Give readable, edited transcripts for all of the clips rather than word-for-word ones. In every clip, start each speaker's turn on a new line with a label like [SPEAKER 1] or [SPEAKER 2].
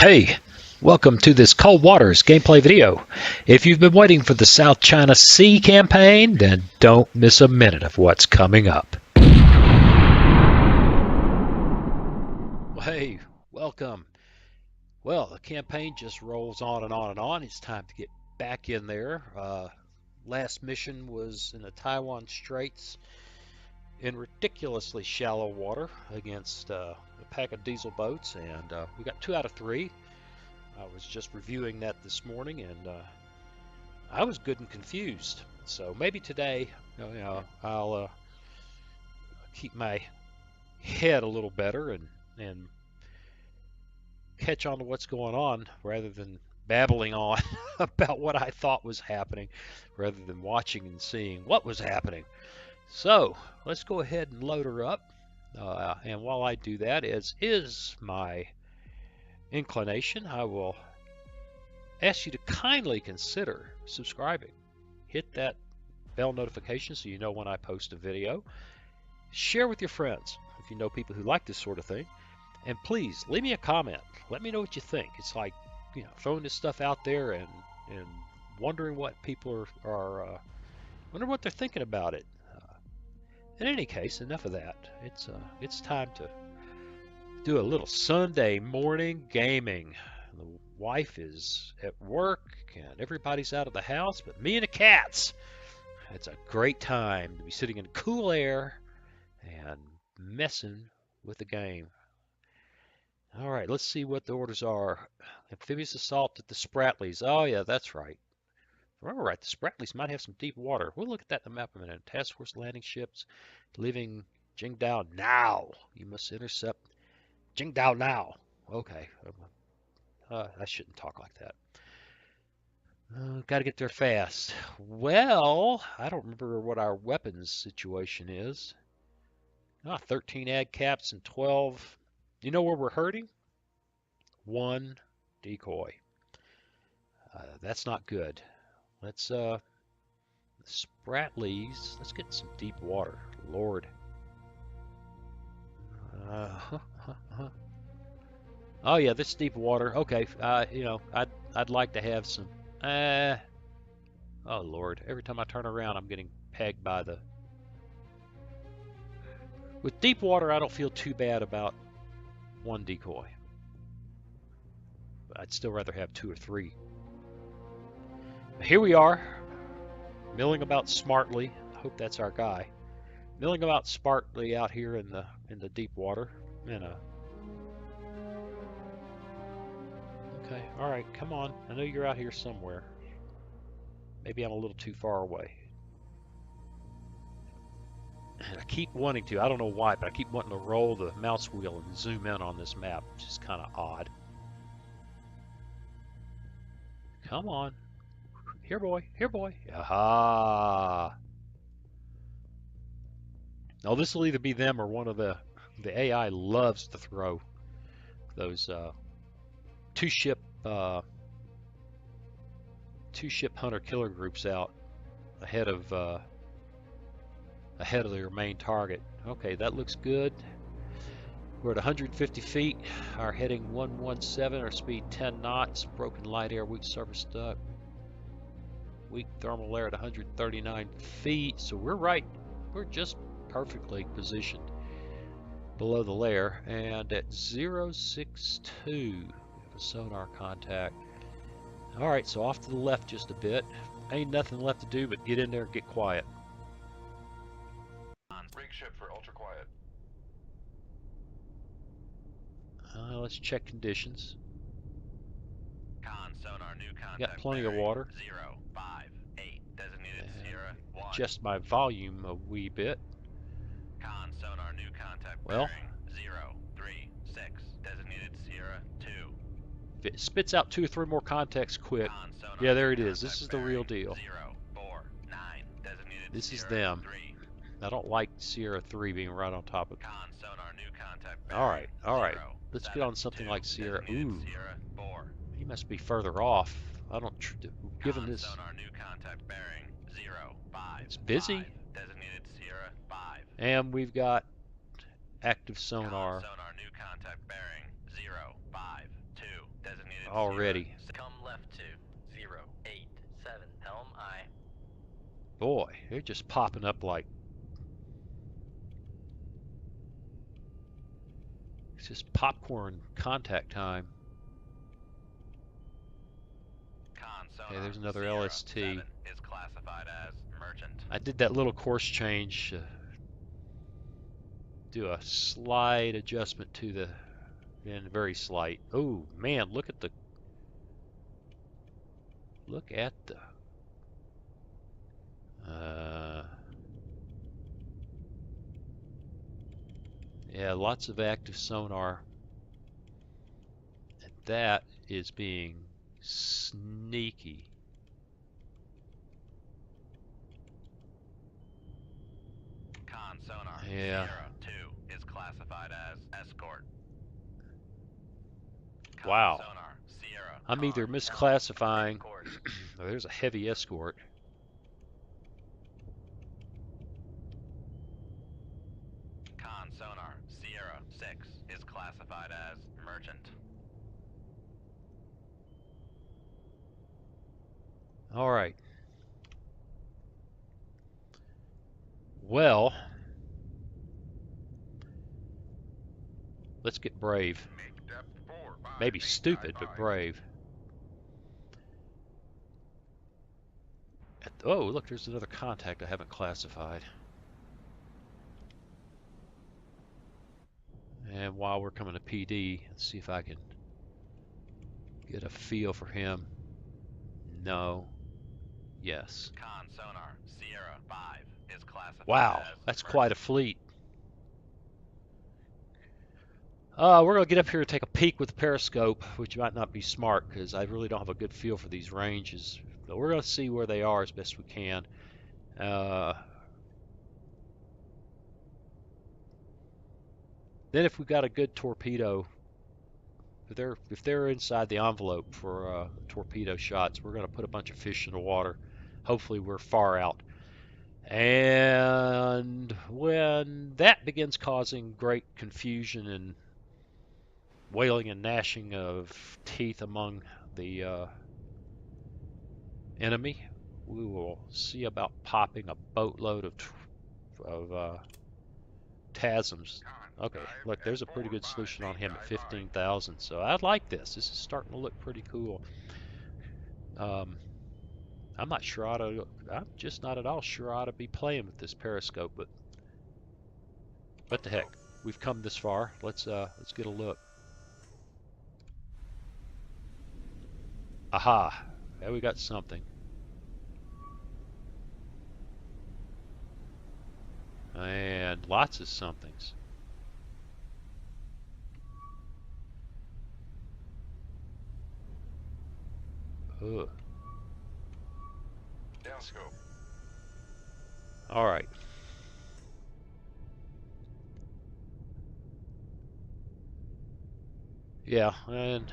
[SPEAKER 1] Hey, welcome to this Cold Waters gameplay video. If you've been waiting for the South China Sea campaign, then don't miss a minute of what's coming up. Well, hey, welcome. Well, the campaign just rolls on and on and on. It's time to get back in there. Last mission was in the Taiwan Straits in ridiculously shallow water against a pack of diesel boats, and we got 2 out of 3. I was just reviewing that this morning, and I was good and confused. So maybe today, I'll keep my head a little better and catch on to what's going on rather than babbling on about what I thought was happening, rather than watching and seeing what was happening. So let's go ahead and load her up. And while I do that, as is my inclination, I will ask you to kindly consider subscribing. Hit that bell notification so you know when I post a video. Share with your friends if you know people who like this sort of thing. And please leave me a comment. Let me know what you think. It's like, throwing this stuff out there and wondering what people are wonder what they're thinking about it. In any case, enough of that. It's time to do a little Sunday morning gaming. The wife is at work and everybody's out of the house but me and the cats. It's a great time to be sitting in cool air and messing with the game. All right, let's see what the orders are. Amphibious assault at the Spratlys. Oh yeah, that's right. If I remember right, the Spratlys might have some deep water. We'll look at that in the map in a minute. Task force landing ships leaving Jingdao now. You must intercept Jingdao now. Okay. I shouldn't talk like that. Got to get there fast. Well, I don't remember what our weapons situation is. 13 ad caps and 12. You know where we're hurting? 1 decoy. That's not good. Let's Spratlys. Let's get some deep water. Lord. Oh yeah, this deep water. Okay. I'd like to have some. Oh Lord. Every time I turn around, I'm getting pegged by the. With deep water, I don't feel too bad about 1 decoy. I'd still rather have 2 or 3. Here we are, milling about smartly. I hope that's our guy. Milling about smartly out here in the deep water. Okay, all right, come on. I know you're out here somewhere. Maybe I'm a little too far away. And I keep wanting to. I don't know why, but I keep wanting to roll the mouse wheel and zoom in on this map, which is kind of odd. Come on. Here, boy. Here, boy. Aha. Now, this will either be them or one of the AI loves to throw those two-ship hunter-killer groups out ahead of their main target. Okay, that looks good. We're at 150 feet. Our heading 117. Our speed 10 knots. Broken light air. Weak surface stuck. Weak thermal air at 139 feet. So we're right. We're just perfectly positioned below the layer. And at 062, we have a sonar contact. All right, so off to the left just a bit. Ain't nothing left to do but get in there and get quiet.
[SPEAKER 2] Rig ship for ultra quiet.
[SPEAKER 1] Let's check conditions.
[SPEAKER 2] Con sonar new contact.
[SPEAKER 1] Got plenty of water.
[SPEAKER 2] 058 designated Sierra 1.
[SPEAKER 1] Adjust my volume a wee bit.
[SPEAKER 2] Con sonar new contact.
[SPEAKER 1] Well,
[SPEAKER 2] 036 designated Sierra 2.
[SPEAKER 1] If it spits out 2 or 3 more contacts quick. Yeah, there it is. This is the real deal.
[SPEAKER 2] 049 designated
[SPEAKER 1] This is
[SPEAKER 2] Sierra
[SPEAKER 1] them.
[SPEAKER 2] 3.
[SPEAKER 1] I don't like Sierra 3 being right on top of it.
[SPEAKER 2] Con sonar new contact.
[SPEAKER 1] All right. Let's get on something like Sierra. Ooh,
[SPEAKER 2] Sierra 4.
[SPEAKER 1] he must be further off. I don't. Given this,
[SPEAKER 2] Sonar new contact bearing 055.
[SPEAKER 1] It's busy.
[SPEAKER 2] Designated Sierra 5.
[SPEAKER 1] And we've got active sonar.
[SPEAKER 2] Sonar new contact bearing 052.
[SPEAKER 1] already.
[SPEAKER 2] Come left to 087 Helm I.
[SPEAKER 1] Boy, they're just popping up like it's just popcorn contact time.
[SPEAKER 2] Con
[SPEAKER 1] Okay,
[SPEAKER 2] sonar
[SPEAKER 1] there's another
[SPEAKER 2] Sierra
[SPEAKER 1] LST.
[SPEAKER 2] 7 is classified as merchant.
[SPEAKER 1] I did that little course change, do a slight adjustment to the, and very slight. Oh man, look at the, uh, yeah, lots of active sonar. And that is being sneaky.
[SPEAKER 2] Con sonar
[SPEAKER 1] Yeah.
[SPEAKER 2] Sierra 2 is classified as escort. Con
[SPEAKER 1] Wow.
[SPEAKER 2] sonar Sierra
[SPEAKER 1] I'm either
[SPEAKER 2] Con Helm. Read
[SPEAKER 1] misclassifying,
[SPEAKER 2] course.
[SPEAKER 1] or there's a heavy escort.
[SPEAKER 2] Con sonar Sierra 6 is classified as merchant.
[SPEAKER 1] All right. Well, let's get brave.
[SPEAKER 3] Make depth 4, 5,
[SPEAKER 1] Maybe
[SPEAKER 3] 8,
[SPEAKER 1] stupid,
[SPEAKER 3] dive
[SPEAKER 1] but
[SPEAKER 3] I.
[SPEAKER 1] brave. Oh, look, there's another contact I haven't classified. And while we're coming to PD, let's see if I can get a feel for him. No. Yes.
[SPEAKER 2] Con sonar Sierra 5 is classified
[SPEAKER 1] Wow,
[SPEAKER 2] as
[SPEAKER 1] that's quite a
[SPEAKER 2] merchant.
[SPEAKER 1] fleet. We're going to get up here and take a peek with the periscope, which might not be smart because I really don't have a good feel for these ranges. But we're going to see where they are as best we can. Uh, then if we've got a good torpedo, if they're inside the envelope for torpedo shots, we're going to put a bunch of fish in the water. Hopefully we're far out. And when that begins causing great confusion and wailing and gnashing of teeth among the enemy, we will see about popping a boatload of TASMs.
[SPEAKER 3] Con,
[SPEAKER 1] Okay,
[SPEAKER 3] dive
[SPEAKER 1] look,
[SPEAKER 3] at
[SPEAKER 1] there's a
[SPEAKER 3] 4,
[SPEAKER 1] pretty good
[SPEAKER 3] 5,
[SPEAKER 1] solution on
[SPEAKER 3] 8,
[SPEAKER 1] him at
[SPEAKER 3] dive I.
[SPEAKER 1] 15,000. So I like this. This is starting to look pretty cool. Um, I'm not sure I ought to. I'm just not at all sure I ought to be playing with this periscope, but what
[SPEAKER 3] Let's
[SPEAKER 1] the
[SPEAKER 3] go.
[SPEAKER 1] heck? We've come this far. Let's get a look. Aha! There we got something. And lots of somethings. Ugh.
[SPEAKER 3] Down scope.
[SPEAKER 1] All right. Yeah, and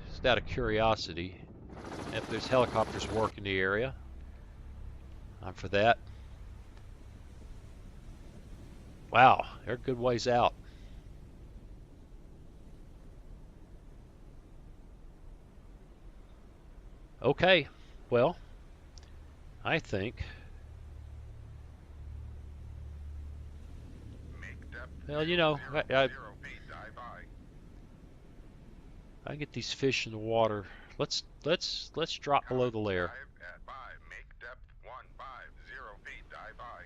[SPEAKER 1] just out of curiosity, if there's helicopters working the area, I'm for that. Wow, they're a good ways out. Okay, well, I think,
[SPEAKER 3] Make depth
[SPEAKER 1] well,
[SPEAKER 3] 0, 0, 0 feet, dive
[SPEAKER 1] I get these fish in the water. Let's drop below
[SPEAKER 3] Con,
[SPEAKER 1] the layer.
[SPEAKER 3] dive at 5. Make depth 1, 5, 0 feet, dive I.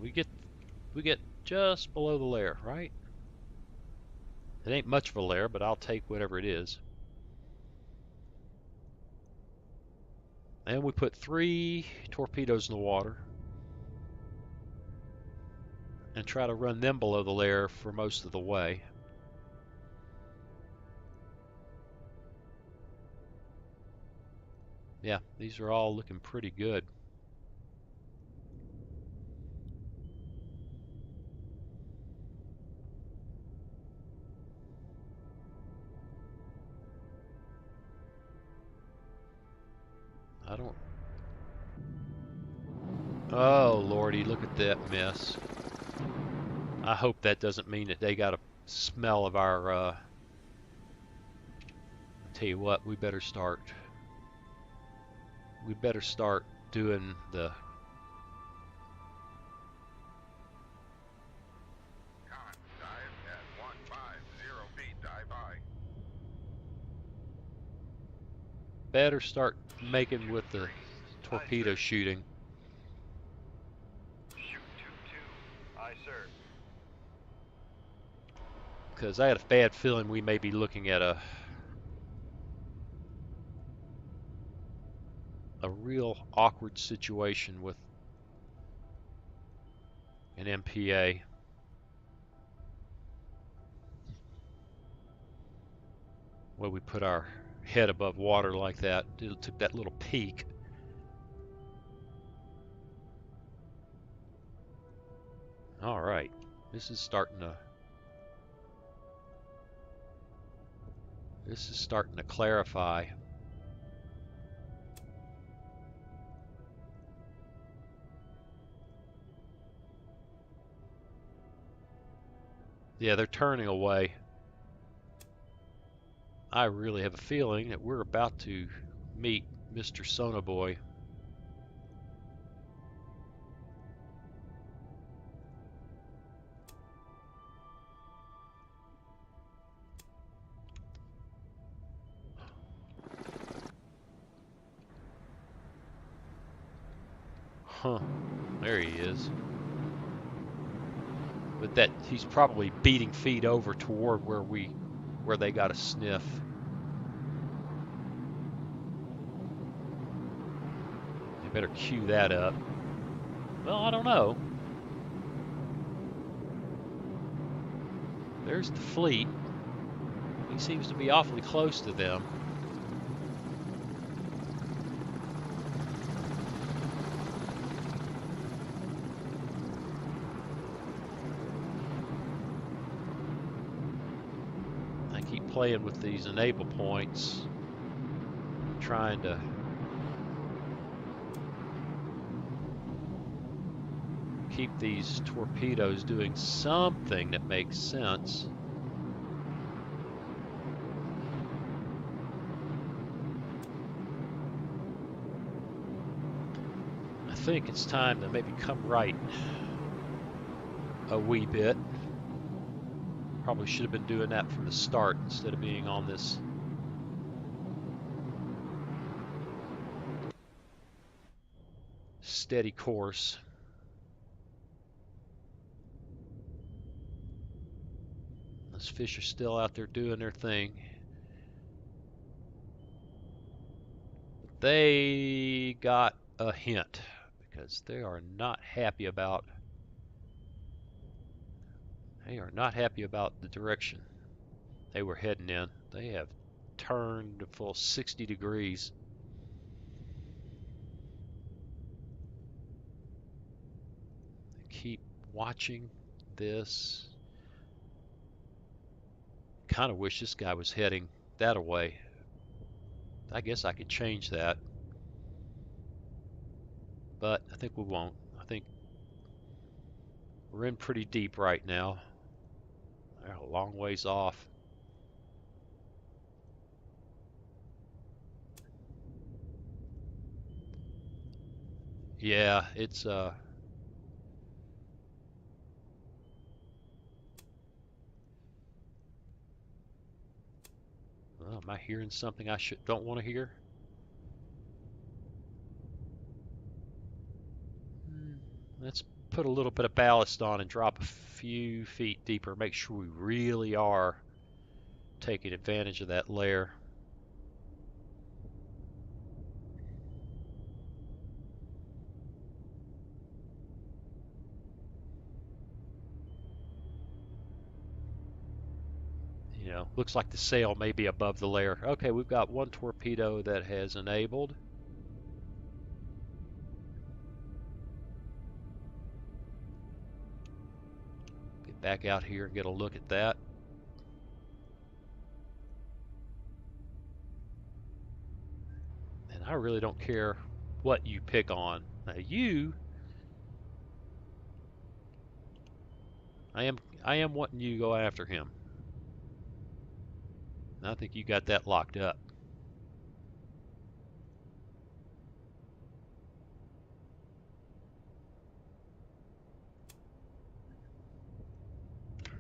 [SPEAKER 1] We get we get just below the layer, right? It ain't much of a layer, but I'll take whatever it is. And we put 3 torpedoes in the water and try to run them below the layer for most of the way. Yeah, these are all looking pretty good. I don't. Oh, Lordy, look at that mess. I hope that doesn't mean that they got a smell of our, tell you what, we better start doing the,
[SPEAKER 3] Con, dive at 150 feet, dive high.
[SPEAKER 1] better start making with the
[SPEAKER 2] 2-3. Aye,
[SPEAKER 1] torpedo
[SPEAKER 2] sir.
[SPEAKER 1] shooting.
[SPEAKER 2] Shoot 2-2. Aye, sir.
[SPEAKER 1] Because I had a bad feeling we may be looking at a real awkward situation with an MPA. Where we put our head above water like that. It took that little peak. All right, this is starting to clarify. Yeah, they're turning away. I really have a feeling that we're about to meet Mr. Sonoboy. Huh, there he is. But that he's probably beating feet over toward where they got a sniff. They better cue that up. Well, I don't know. There's the fleet. He seems to be awfully close to them. I keep playing with these enable points, trying to keep these torpedoes doing something that makes sense. I think it's time to maybe come right a wee bit. Probably should have been doing that from the start instead of being on this steady course. Those fish are still out there doing their thing. They got a hint because they are not happy about the direction they were heading in. They have turned a full 60 degrees. Keep watching this. Kind of wish this guy was heading that away. I guess I could change that, but I think we won't. I think we're in pretty deep right now. They're a long ways off. Yeah, it's well, am I hearing something I don't want to hear? Let's put a little bit of ballast on and drop a few feet deeper. Make sure we really are taking advantage of that layer. You know, looks like the sail may be above the layer. Okay, we've got one torpedo that has enabled. Get back out here and get a look at that. And I really don't care what you pick on. Now you I am wanting you to go after him. And I think you got that locked up.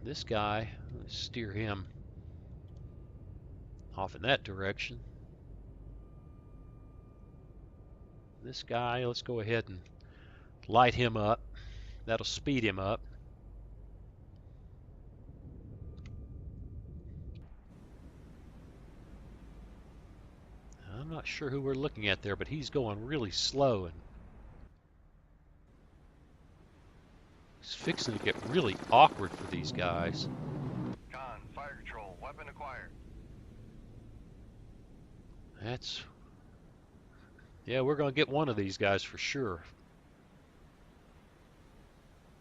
[SPEAKER 1] This guy, let's steer him off in that direction. This guy, let's go ahead and light him up. That'll speed him up. I'm not sure who we're looking at there, but he's going really slow, and it's fixing to get really awkward for these guys.
[SPEAKER 3] Con, fire control, weapon acquired.
[SPEAKER 1] Yeah, we're going to get one of these guys for sure.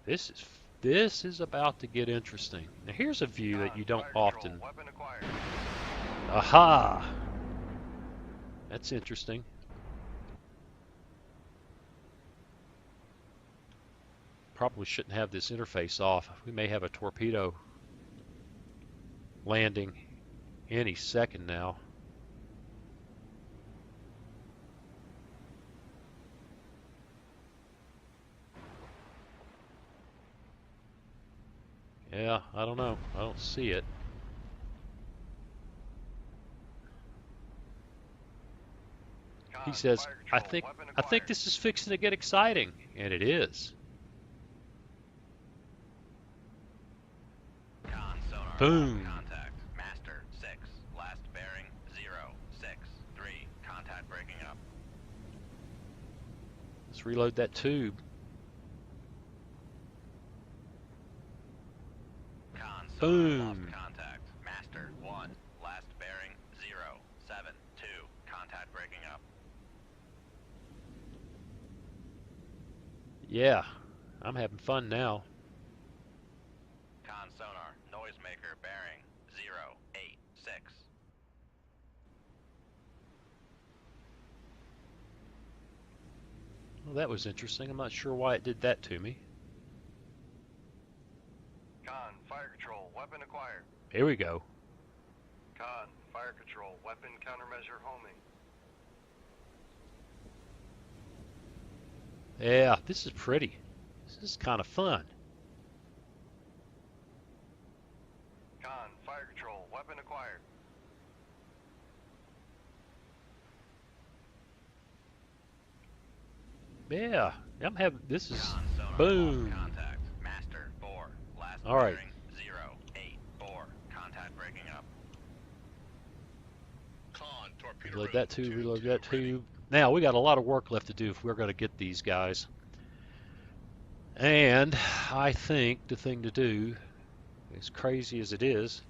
[SPEAKER 1] This is about to get interesting. Now here's a view that you don't often.
[SPEAKER 3] Weapon acquired.
[SPEAKER 1] Aha! That's interesting. Probably shouldn't have this interface off. We may have a torpedo landing any second now. Yeah, I don't know. I don't see it. He says, I think this is fixing to get exciting, and it is.
[SPEAKER 2] Con sonar.
[SPEAKER 1] Boom.
[SPEAKER 2] Contact. Master 6. Last bearing 063. Contact breaking up.
[SPEAKER 1] Let's reload that tube.
[SPEAKER 2] Con sonar.
[SPEAKER 1] Boom.
[SPEAKER 2] Lost contact. Master 1. Last bearing 072. Contact breaking up.
[SPEAKER 1] Yeah, I'm having fun now.
[SPEAKER 2] Con sonar. Noisemaker bearing 086.
[SPEAKER 1] Well, that was interesting. I'm not sure why it did that to me.
[SPEAKER 3] Con, fire control, weapon acquired.
[SPEAKER 1] Here we go.
[SPEAKER 3] Con, fire control, weapon countermeasure homing.
[SPEAKER 1] Yeah, this is pretty. This is kind of fun.
[SPEAKER 3] Con, fire control, weapon acquired.
[SPEAKER 1] Yeah, I'm having, this is,
[SPEAKER 2] Con sonar.
[SPEAKER 1] boom.
[SPEAKER 2] Lost contact. Master 4. Last
[SPEAKER 1] All right.
[SPEAKER 2] bearing 084. Contact breaking up.
[SPEAKER 3] Con, torpedo.
[SPEAKER 1] Reload that tube, reload that tube. Now, we got a lot of work left to do if we're going to get these guys. And I think the thing to do, as crazy as it is,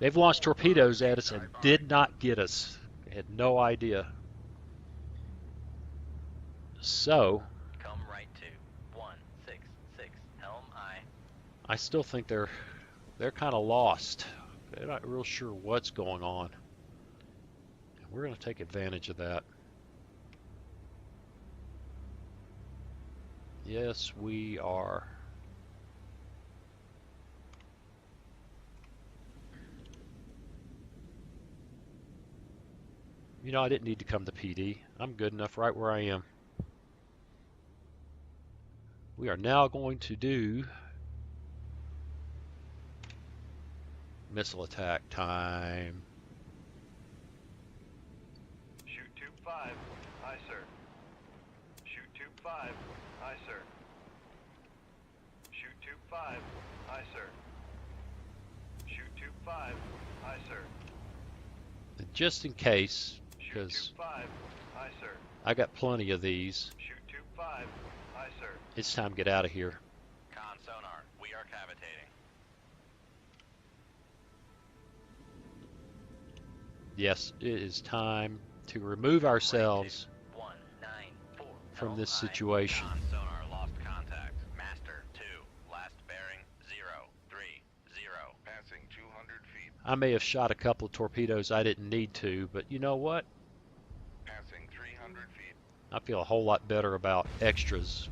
[SPEAKER 1] they've launched torpedoes at us and did not get us. They had no idea. So,
[SPEAKER 2] Come right to 166. Helm I.
[SPEAKER 1] I still think they're kind of lost. They're not real sure what's going on. And we're going to take advantage of that. Yes, we are. You know, I didn't need to come to PD. I'm good enough right where I am. We are now going to do missile attack time.
[SPEAKER 3] Shoot tube 5. Aye, sir. Shoot tube 5. Aye, sir. Shoot tube 5. Aye, sir. Shoot tube 5. Aye, sir.
[SPEAKER 1] And just in case,
[SPEAKER 3] Shoot
[SPEAKER 1] because
[SPEAKER 3] tube 5. Aye, sir.
[SPEAKER 1] I got plenty of these,
[SPEAKER 3] Shoot tube 5. Aye, sir.
[SPEAKER 1] it's time to get out of here.
[SPEAKER 2] Con sonar. We are cavitating.
[SPEAKER 1] Yes, it is time to remove ourselves
[SPEAKER 2] 194.
[SPEAKER 1] from this
[SPEAKER 2] Helm I.
[SPEAKER 1] situation.
[SPEAKER 2] Con sonar lost contact. Master 2. Last bearing 030.
[SPEAKER 3] Passing 200 feet.
[SPEAKER 1] I may have shot a couple of torpedoes I didn't need to, but you know what?
[SPEAKER 3] Passing 300 feet.
[SPEAKER 1] I feel a whole lot better about extras,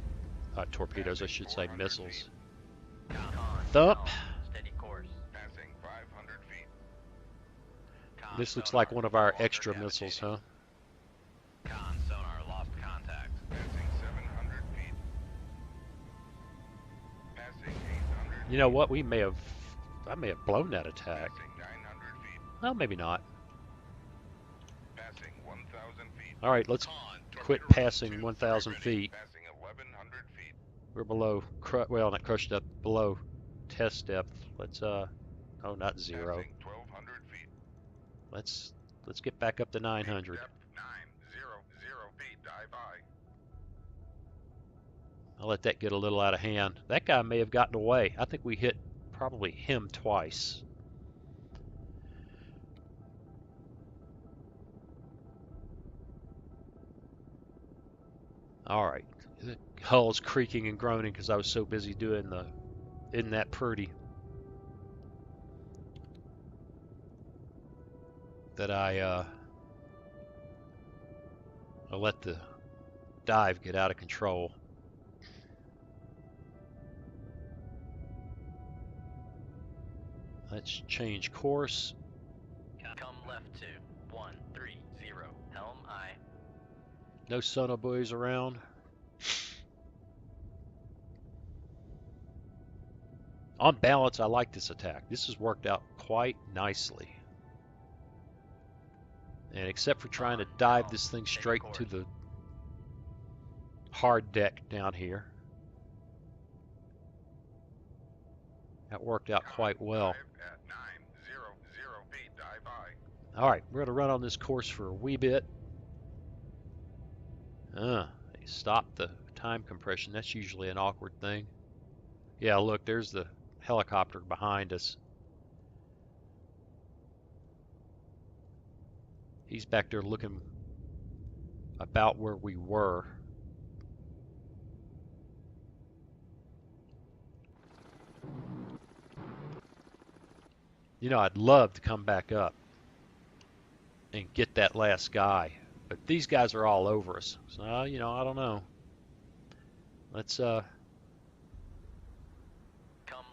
[SPEAKER 1] torpedoes, I should say,
[SPEAKER 3] Passing 400
[SPEAKER 1] missiles.
[SPEAKER 3] feet.
[SPEAKER 1] Thump.
[SPEAKER 2] helm, steady course.
[SPEAKER 3] Passing 500 feet.
[SPEAKER 1] This looks
[SPEAKER 2] Sonar,
[SPEAKER 1] like one of
[SPEAKER 2] no
[SPEAKER 1] our
[SPEAKER 2] longer
[SPEAKER 1] extra missiles,
[SPEAKER 2] cavitating.
[SPEAKER 1] huh?
[SPEAKER 2] Sonar lost contact.
[SPEAKER 3] Passing 700 feet. Passing 800
[SPEAKER 1] You know what? I may have blown that attack.
[SPEAKER 3] Passing 900 feet.
[SPEAKER 1] Well, maybe not.
[SPEAKER 3] Passing 1,000 feet.
[SPEAKER 1] All right, let's quit passing 1,000 feet.
[SPEAKER 3] Passing 1,100 feet.
[SPEAKER 1] We're below, well, not crushed up, below test depth. Let's, oh, not 0.
[SPEAKER 3] Passing 1,200 feet.
[SPEAKER 1] Let's get back up to 900.
[SPEAKER 3] Depth 900 feet. Dive by.
[SPEAKER 1] I'll let that get a little out of hand. That guy may have gotten away. I think we hit probably him twice. All right. The hull's creaking and groaning because I was so busy doing the Isn't That Pretty that I let the dive get out of control. Let's change course.
[SPEAKER 2] Come left to 130. Helm aye.
[SPEAKER 1] No sonobuoys around. On balance, I like this attack. This has worked out quite nicely. And except for trying to dive this thing straight to the hard deck down here, that worked out quite well.
[SPEAKER 3] At 900 feet. Dive by.
[SPEAKER 1] All right, we're going to run on this course for a wee bit. They stopped the time compression. That's usually an awkward thing. Yeah, look, there's the helicopter behind us. He's back there looking about where we were. You know, I'd love to come back up and get that last guy, but these guys are all over us. So, you know, I don't know. Let's
[SPEAKER 2] Come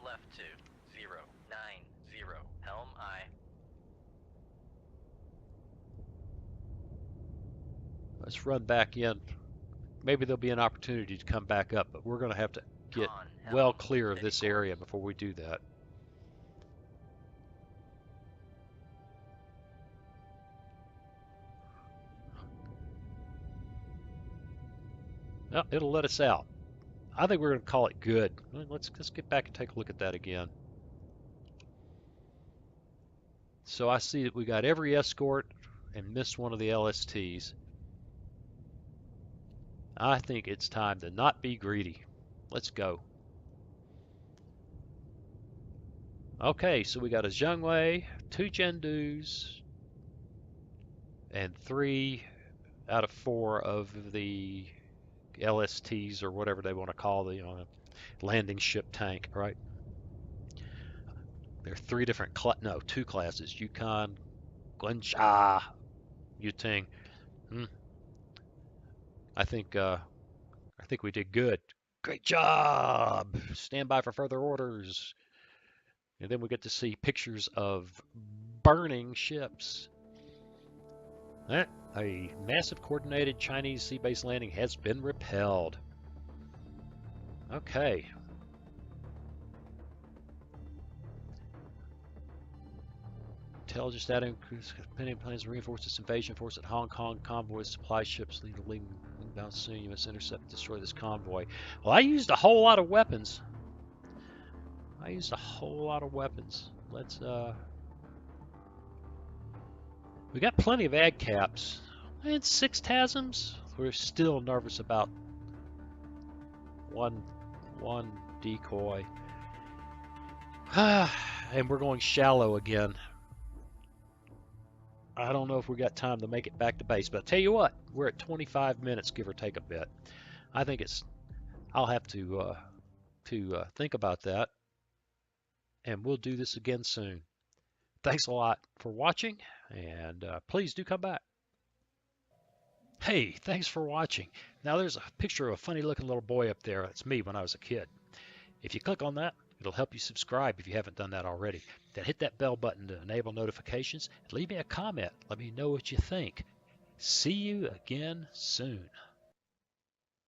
[SPEAKER 2] left to 090. Helm aye.
[SPEAKER 1] let's run back in. Maybe there'll be an opportunity to come back up, but we're going to have to get well clear of this area before we do that. Well, it'll let us out. I think we're going to call it good. Let's get back and take a look at that again. So I see that we got every escort and missed one of the LSTs. I think it's time to not be greedy. Let's go. Okay, so we got a Zhengwei, 2 Jendus, and 3 out of 4 of the LSTs or whatever they want to call the landing ship tank, right? There are 3 different, no, 2 classes: Yukon, Gunsha, Yuting. I think we did good. Great job. Stand by for further orders. And then we get to see pictures of burning ships. A massive coordinated Chinese sea-based landing has been repelled. Okay. Intelligence data pending plans to reinforce this invasion force at Hong Kong. Convoys, supply ships leaving inbound soon. You must intercept and destroy this convoy. Well, I used a whole lot of weapons. Let's we got plenty of ad caps and 6 TASMs. We're still nervous about one decoy. And we're going shallow again. I don't know if we got time to make it back to base, but I tell you what, we're at 25 minutes, give or take a bit. I think I'll have to think about that, and we'll do this again soon. Thanks a lot for watching, and please do come back. Hey, thanks for watching. Now there's a picture of a funny looking little boy up there. That's me when I was a kid. If you click on that, It'll help you subscribe if you haven't done that already. Then hit that bell button to enable notifications and leave me a comment. Let me know what you think. See you again soon.